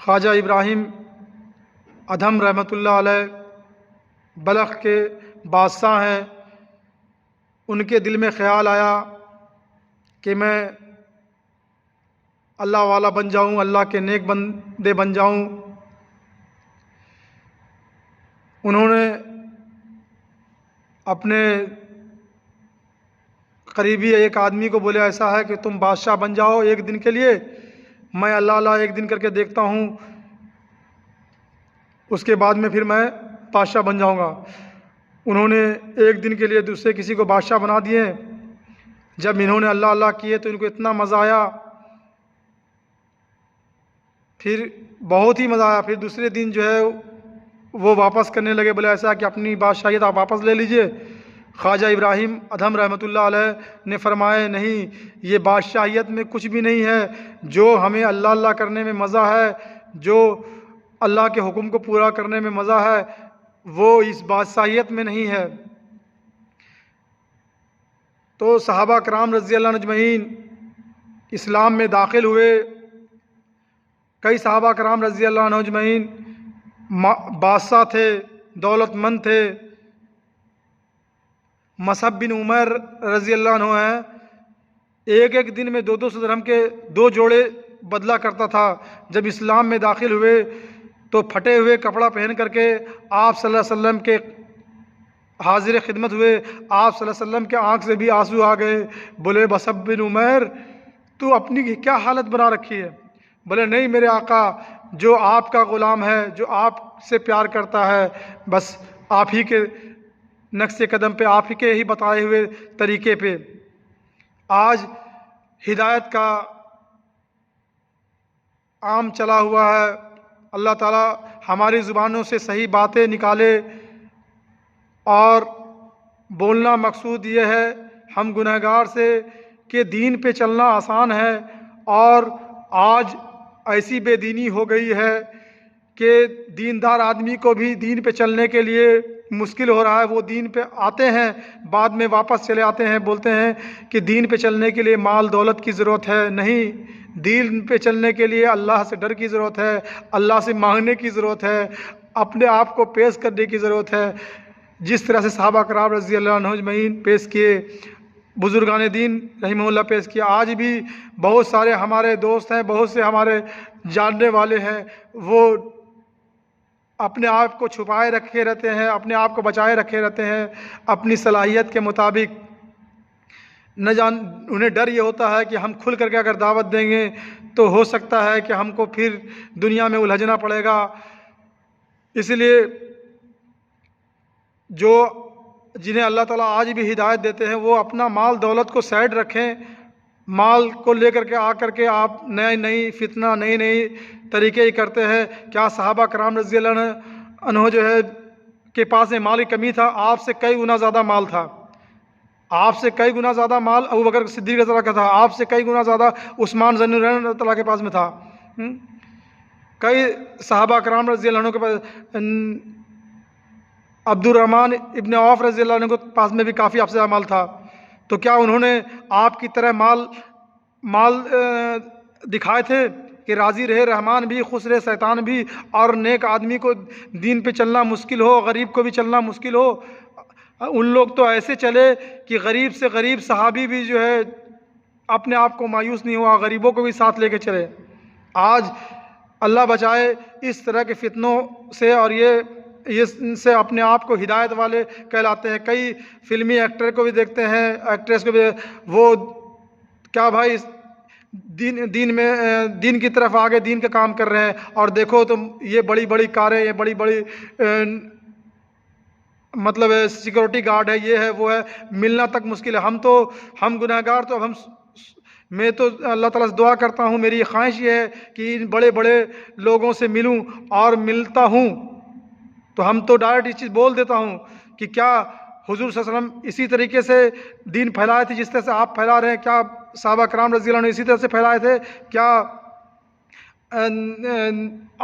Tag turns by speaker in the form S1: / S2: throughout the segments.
S1: خواجہ ابراہیم ادھم رحمۃ اللہ علیہ بلخ کے بادشاہ ہیں۔ ان کے دل میں خیال آیا کہ میں اللہ والا بن جاؤں، اللہ کے نیک بندے بن جاؤں۔ انہوں نے اپنے قریبی ایک آدمی کو بولے ایسا ہے کہ تم بادشاہ بن جاؤ ایک دن کے لیے، میں اللہ ایک دن کر کے دیکھتا ہوں، اس کے بعد میں پھر میں بادشاہ بن جاؤں گا۔ انہوں نے ایک دن کے لیے دوسرے کسی کو بادشاہ بنا دیے۔ جب انہوں نے اللہ کیے تو ان کو اتنا مزہ آیا، پھر بہت ہی مزہ آیا۔ پھر دوسرے دن جو ہے وہ واپس کرنے لگے، بولے ایسا کہ اپنی بادشاہیت آپ واپس لے لیجئے۔ خواجہ ابراہیم ادھم رحمۃ اللہ علیہ نے فرمایا نہیں، یہ بادشاہیت میں کچھ بھی نہیں ہے۔ جو ہمیں اللہ کرنے میں مزہ ہے، جو اللہ کے حکم کو پورا کرنے میں مزہ ہے، وہ اس بادشاہیت میں نہیں ہے۔ تو صحابہ کرام رضی اللہ عنہ اجمعین اسلام میں داخل ہوئے۔ کئی صحابہ کرام رضی اللہ عنہ اجمعین بادشاہ تھے، دولت مند تھے۔ مصعب بن عمر رضی اللہ عنہ ہیں، ایک دن میں 200 درہم کے 2 جوڑے بدلا کرتا تھا۔ جب اسلام میں داخل ہوئے تو پھٹے ہوئے کپڑا پہن کر کے آپ صلی اللہ علیہ وسلم کے حاضر خدمت ہوئے۔ آپ صلی اللہ علیہ وسلم کے آنکھ سے بھی آنسو آ گئے۔ بولے مصعب بن عمر تو اپنی کیا حالت بنا رکھی ہے؟ بولے نہیں میرے آقا، جو آپ کا غلام ہے، جو آپ سے پیار کرتا ہے، بس آپ ہی کے نقش قدم پہ، آپ ہی کے ہی بتائے ہوئے طریقے پہ آج ہدایت کا عام چلا ہوا ہے۔ اللہ تعالی ہماری زبانوں سے صحیح باتیں نکالے، اور بولنا مقصود یہ ہے ہم گنہگار سے کہ دین پہ چلنا آسان ہے، اور آج ایسی بے دینی ہو گئی ہے کہ دیندار آدمی کو بھی دین پہ چلنے کے لیے مشکل ہو رہا ہے۔ وہ دین پہ آتے ہیں، بعد میں واپس چلے آتے ہیں، بولتے ہیں کہ دین پہ چلنے کے لیے مال دولت کی ضرورت ہے۔ نہیں، دین پہ چلنے کے لیے اللہ سے ڈر کی ضرورت ہے، اللہ سے مانگنے کی ضرورت ہے، اپنے آپ کو پیش کرنے کی ضرورت ہے۔ جس طرح سے صحابہ کرام رضی اللہ عنہ اجمعین پیش کیے، بزرگان دین رحمہ اللہ پیش کیا، آج بھی بہت سارے ہمارے دوست ہیں، بہت سے ہمارے جاننے والے ہیں، وہ اپنے آپ کو چھپائے رکھے رہتے ہیں، اپنے آپ کو بچائے رکھے رہتے ہیں اپنی صلاحیت کے مطابق۔ انہیں ڈر یہ ہوتا ہے کہ ہم کھل کر کے اگر دعوت دیں گے تو ہو سکتا ہے کہ ہم کو پھر دنیا میں الجھنا پڑے گا۔ اس لیے جنہیں اللہ تعالیٰ آج بھی ہدایت دیتے ہیں، وہ اپنا مال دولت کو سائڈ رکھیں۔ مال کو لے کر کے آ کر کے آپ نئی فتنہ، نئی طریقے ہی کرتے ہیں۔ کیا صحابہ کرام رضی اللہ عنہ جو ہے کے پاس میں مال کی کمی تھا؟ آپ سے کئی گنا زیادہ مال تھا، آپ سے کئی گنا زیادہ مال ابوبکر صدیق رضی اللہ کا تھا، آپ سے کئی گنا زیادہ عثمان ذی النورین رضی اللہ کے پاس میں تھا۔ کئی صحابہ کرام رضی اللہ عنہ کے پاس، عبد الرحمن ابن عوف رضی اللہ عنہ کے پاس میں بھی کافی افزا مال تھا۔ تو کیا انہوں نے آپ کی طرح مال دکھائے تھے کہ راضی رہے رحمان بھی، خوش رہے شیطان بھی، اور نیک آدمی کو دین پہ چلنا مشکل ہو، غریب کو بھی چلنا مشکل ہو؟ ان لوگ تو ایسے چلے کہ غریب سے غریب صحابی بھی جو ہے اپنے آپ کو مایوس نہیں ہوا، غریبوں کو بھی ساتھ لے کے چلے۔ آج اللہ بچائے اس طرح کے فتنوں سے، اور یہ سے اپنے آپ کو ہدایت والے کہلاتے ہیں۔ کئی فلمی ایکٹر کو بھی دیکھتے ہیں، ایکٹریس کو بھی، وہ کیا بھائی دین کی طرف آگے دین کا کام کر رہے ہیں، اور دیکھو تم یہ بڑی بڑی کاریں، یہ بڑی مطلب سیکورٹی گارڈ ہے، یہ ہے وہ ہے، ملنا تک مشکل ہے۔ ہم گنہگار، تو اب میں تو اللہ تعالیٰ سے دعا کرتا ہوں، میری خواہش یہ ہے کہ ان بڑے بڑے لوگوں سے ملوں، اور ملتا ہوں تو ہم تو ڈائریکٹ اس چیز بول دیتا ہوں کہ کیا حضور صلی اللہ علیہ وسلم اسی طریقے سے دین پھیلائے تھے جس طرح سے آپ پھیلا رہے ہیں؟ کیا صحابہ کرام رضی اللہ عنہ اسی طرح سے پھیلائے تھے؟ کیا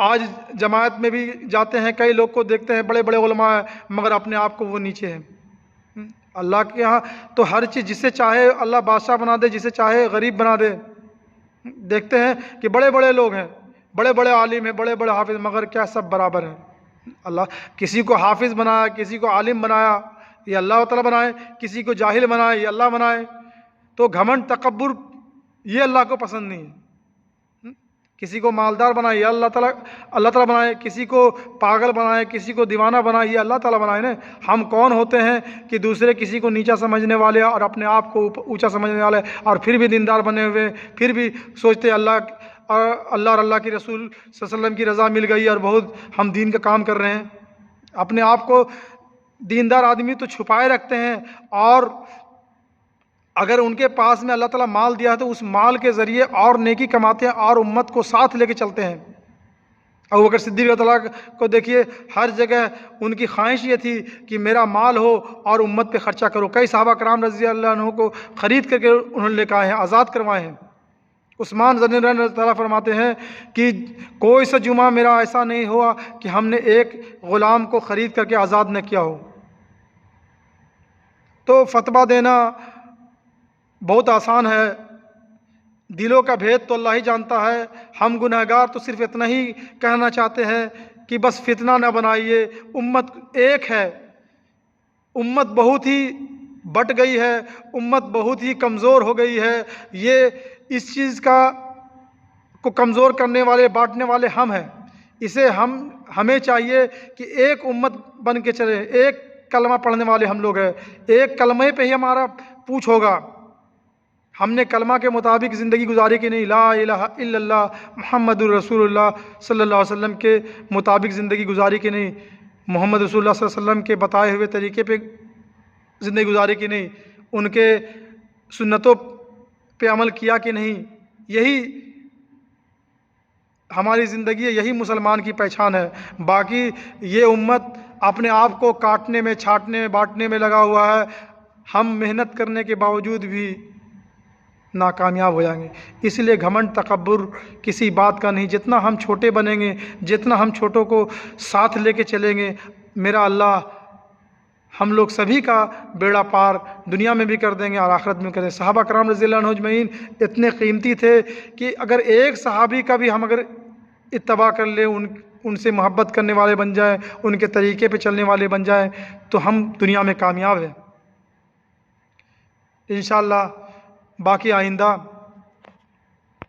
S1: آج جماعت میں بھی جاتے ہیں، کئی لوگ کو دیکھتے ہیں بڑے بڑے علماء ہیں، مگر اپنے آپ کو وہ نیچے ہیں۔ اللہ کے یہاں تو ہر چیز، جسے چاہے اللہ بادشاہ بنا دے، جسے چاہے غریب بنا دے۔ دیکھتے ہیں کہ بڑے بڑے لوگ ہیں، بڑے بڑے عالم ہیں، بڑے بڑے حافظ، مگر کیا سب برابر ہیں؟ اللہ کسی کو حافظ بنایا، کسی کو عالم بنایا، یہ اللہ تعالیٰ بنائے، کسی کو جاہل بنائے، یہ اللہ بنائے۔ تو گھمنڈ تکبر یہ اللہ کو پسند نہیں ہے۔ کسی کو مالدار بنائے یہ اللہ تعالیٰ بنائے، کسی کو پاگل بنائے، کسی کو دیوانہ بنائے، یہ اللہ تعالیٰ بنائے نا۔ ہم کون ہوتے ہیں کہ دوسرے کسی کو نیچا سمجھنے والے اور اپنے آپ کو اونچا سمجھنے والے، اور پھر بھی دیندار بنے ہوئے، پھر بھی سوچتے اللہ اور اللہ کے رسول صلی اللہ علیہ وسلم کی رضا مل گئی اور بہت ہم دین کا کام کر رہے ہیں۔ اپنے آپ کو دیندار آدمی تو چھپائے رکھتے ہیں، اور اگر ان کے پاس میں اللہ تعالیٰ مال دیا ہے تو اس مال کے ذریعے اور نیکی کماتے ہیں اور امت کو ساتھ لے کے چلتے ہیں۔ ابوبکر صدیق رضی اللہ عنہ کو دیکھیے، ہر جگہ ان کی خواہش یہ تھی کہ میرا مال ہو اور امت پہ خرچہ کرو۔ کئی صحابہ کرام رضی اللہ عنہ کو خرید کر کے انہوں نے لے کے آئے ہیں، آزاد کروائے ہیں۔ عثمان رضی اللہ عنہ تعالیٰ فرماتے ہیں کہ کوئی سا جمعہ میرا ایسا نہیں ہوا کہ ہم نے ایک غلام کو خرید کر کے آزاد نہ کیا ہو۔ تو فتویٰ دینا بہت آسان ہے، دلوں کا بھید تو اللہ ہی جانتا ہے۔ ہم گنہگار تو صرف اتنا ہی کہنا چاہتے ہیں کہ بس فتنہ نہ بنائیے۔ امت ایک ہے، امت بہت ہی بٹ گئی ہے، امت بہت ہی کمزور ہو گئی ہے۔ یہ اس چیز کو کمزور کرنے والے، بانٹنے والے ہم ہیں۔ اسے ہمیں چاہیے کہ ایک امت بن کے چلے۔ ایک کلمہ پڑھنے والے ہم لوگ ہیں، ایک کلمے پہ ہی ہمارا پوچھ ہوگا۔ ہم نے کلمہ کے مطابق زندگی گزاری کی نہیں، لا الہ الا اللہ محمد الرسول اللہ صلی اللہ علیہ وسلم کے مطابق زندگی گزاری کی نہیں، محمد رسول اللہ صلی اللہ علیہ وسلم کے بتائے ہوئے طریقے پہ زندگی گزاری کی نہیں، ان کے سنتوں پہ عمل کیا کہ نہیں۔ یہی ہماری زندگی ہے، یہی مسلمان کی پہچان ہے۔ باقی یہ امت اپنے آپ کو کاٹنے میں، چھانٹنے میں، بانٹنے میں لگا ہوا ہے۔ ہم محنت کرنے کے باوجود بھی ناکامیاب ہو جائیں گے۔ اس لیے گھمنڈ تکبر کسی بات کا نہیں۔ جتنا ہم چھوٹے بنیں گے، جتنا ہم چھوٹوں کو ساتھ لے کے چلیں گے، میرا اللہ ہم لوگ سبھی کا بیڑا پار دنیا میں بھی کر دیں گے اور آخرت میں کریں۔ صحابہ کرام رضی اللہ عنہ اجمعین اتنے قیمتی تھے کہ اگر ایک صحابی کا بھی ہم اگر اتباع کر لیں، ان سے محبت کرنے والے بن جائیں، ان کے طریقے پہ چلنے والے بن جائیں، تو ہم دنیا میں کامیاب ہیں انشاءاللہ۔ باقی آئندہ